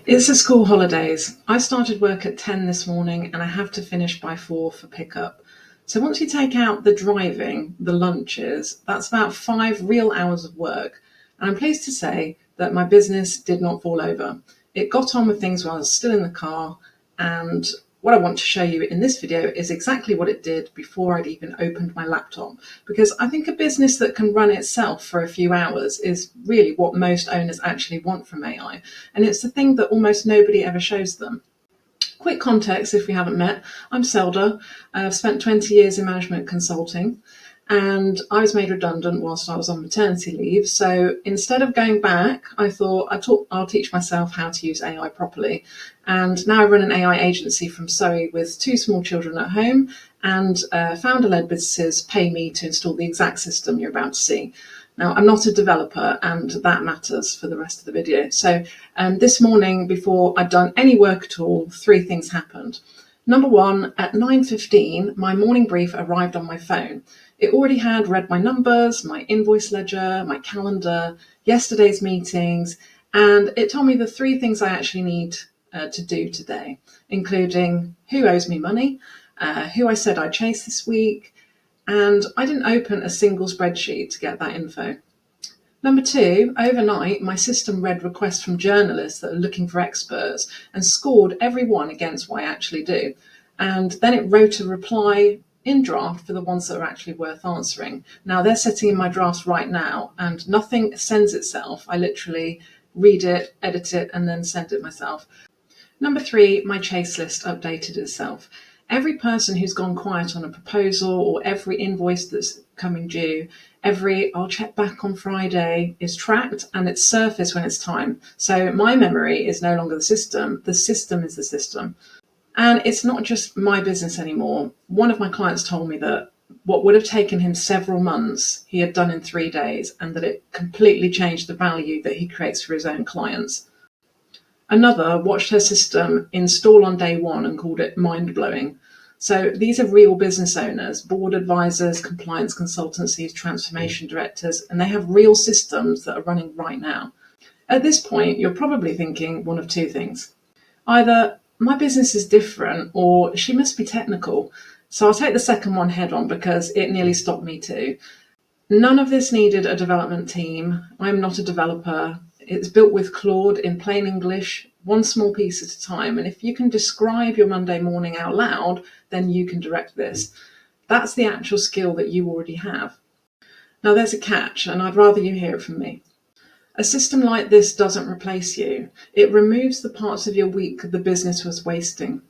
It's the school holidays. I started work at 10 this morning and I have to finish by 4 for pickup. So once you take out the driving, the lunches, that's about 5 real hours of work. And I'm pleased to say that my business did not fall over. It got on with things while I was still in the car, and what I want to show you in this video is exactly what it did before I'd even opened my laptop, because I think a business that can run itself for a few hours is really what most owners actually want from AI, and it's the thing that almost nobody ever shows them. Quick context if we haven't met, I'm Selda. I've spent 20 years in management consulting, and I was made redundant whilst I was on maternity leave. So instead of going back, I thought I'll teach myself how to use AI properly. And now I run an AI agency from Surrey with 2 small children at home, and founder-led businesses pay me to install the exact system you're about to see. Now, I'm not a developer, and that matters for the rest of the video. So this morning, before I'd done any work at all, 3 things happened. Number 1, at 9:15, my morning brief arrived on my phone. It already had read my numbers, my invoice ledger, my calendar, yesterday's meetings, and it told me the 3 things I actually need to do today, including who owes me money, who I said I'd chase this week, and I didn't open a single spreadsheet to get that info. Number 2, overnight, my system read requests from journalists that are looking for experts and scored every one against what I actually do. And then it wrote a reply in draft for the ones that are actually worth answering. Now, they're sitting in my drafts right now, and nothing sends itself. I literally read it, edit it, and then send it myself. Number 3, my chase list updated itself. Every person who's gone quiet on a proposal, or every invoice that's coming due, every I'll check back on Friday is tracked, and it's surfaced when it's time. So my memory is no longer the system is the system. And it's not just my business anymore. One of my clients told me that what would have taken him several months, he had done in 3 days, and that it completely changed the value that he creates for his own clients. Another watched her system install on day 1 and called it mind-blowing. So these are real business owners, board advisors, compliance consultancies, transformation directors, and they have real systems that are running right now. At this point, you're probably thinking one of 2 things. Either my business is different, or she must be technical. So I'll take the second one head on because it nearly stopped me too. None of this needed a development team. I'm not a developer. It's built with Claude in plain English, one small piece at a time. And if you can describe your Monday morning out loud, then you can direct this. That's the actual skill that you already have. Now there's a catch, and I'd rather you hear it from me. A system like this doesn't replace you. It removes the parts of your week the business was wasting.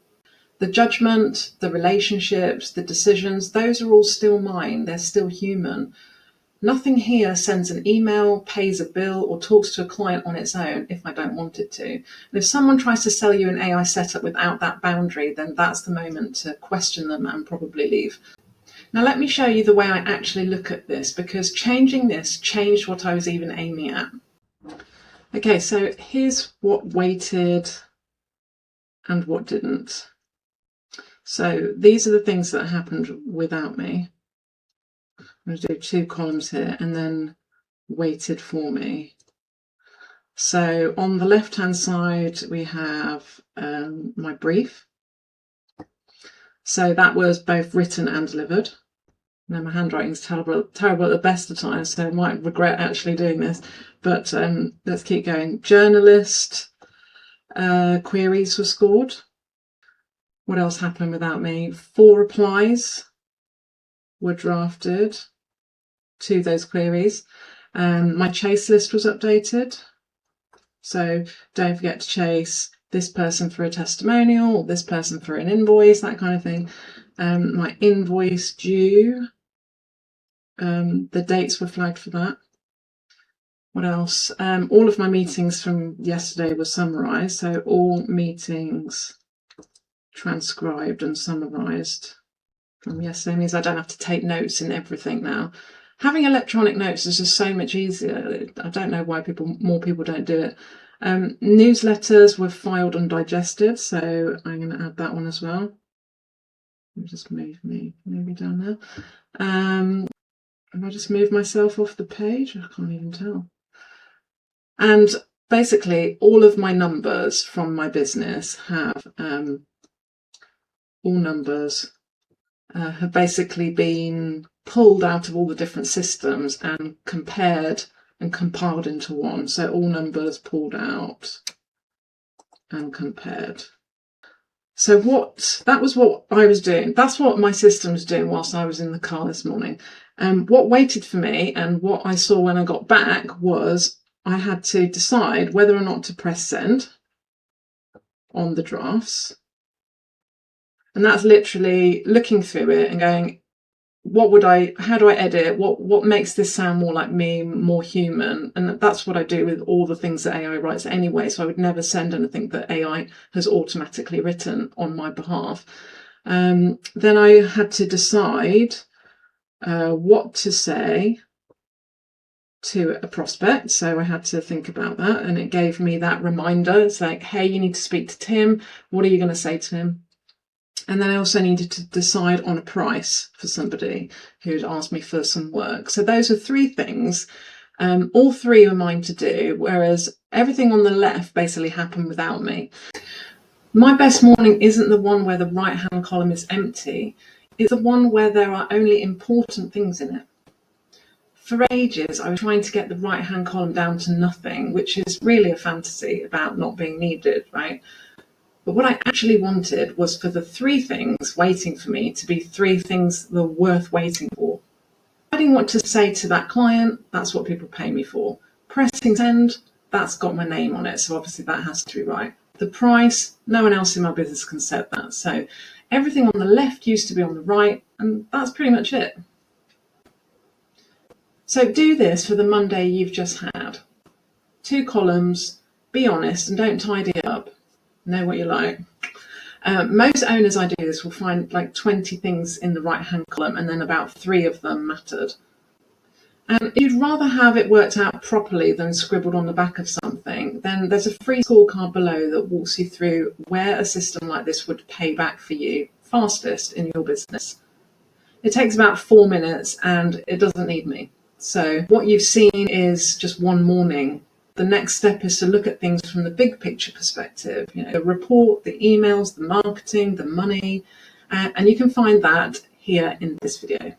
The judgment, the relationships, the decisions, those are all still mine. They're still human. Nothing here sends an email, pays a bill, or talks to a client on its own if I don't want it to. And if someone tries to sell you an AI setup without that boundary, then that's the moment to question them and probably leave. Now let me show you the way I actually look at this, because changing this changed what I was even aiming at. Okay, so here's what waited and what didn't. So these are the things that happened without me. I'm going to do 2 columns here, and then waited for me. So on the left hand side we have my brief. So that was both written and delivered. Now my handwriting's terrible at the best of times, so I might regret actually doing this, but let's keep going. Journalist queries were scored. What else happened without me? 4 replies were drafted to those queries. My chase list was updated. So don't forget to chase this person for a testimonial, or this person for an invoice, that kind of thing. My invoice due, the dates were flagged for that. What else? All of my meetings from yesterday were summarised. So all meetings transcribed and summarised from yesterday means I don't have to take notes in everything now. Having electronic notes is just so much easier. I don't know why more people don't do it. Newsletters were filed and digested, so I'm going to add that one as well. Let me just move me maybe down there. Have I just moved myself off the page? I can't even tell. And basically all of my numbers from my business have all numbers have basically been pulled out of all the different systems and compared and compiled into one. So all numbers pulled out and compared. So that was what I was doing. That's what my system was doing whilst I was in the car this morning. What waited for me and what I saw when I got back was I had to decide whether or not to press send on the drafts. And that's literally looking through it and going, how do I edit? What makes this sound more like me, more human? And that's what I do with all the things that AI writes anyway. So I would never send anything that AI has automatically written on my behalf. Then I had to decide what to say to a prospect. So I had to think about that, and it gave me that reminder. It's like, hey, you need to speak to Tim. What are you going to say to him? And then I also needed to decide on a price for somebody who'd asked me for some work. So those are three things. All three are mine to do, whereas everything on the left basically happened without me. My best morning isn't the one where the right-hand column is empty. It's the one where there are only important things in it. For ages, I was trying to get the right-hand column down to nothing, which is really a fantasy about not being needed, right? But what I actually wanted was for the three things waiting for me to be three things that were worth waiting for. I didn't want to say to that client, that's what people pay me for. Pressing send, that's got my name on it, so obviously that has to be right. The price, no one else in my business can set that. So everything on the left used to be on the right, and that's pretty much it. So do this for the Monday you've just had. 2 columns, be honest and don't tidy it up. Know what you like. Most owners I do this will find like 20 things in the right hand column and then about 3 of them mattered. And if you'd rather have it worked out properly than scribbled on the back of something, then there's a free scorecard below that walks you through where a system like this would pay back for you fastest in your business. It takes about 4 minutes and it doesn't need me. So what you've seen is just one morning. The next step is to look at things from the big picture perspective, the report, the emails, the marketing, the money, and you can find that here in this video.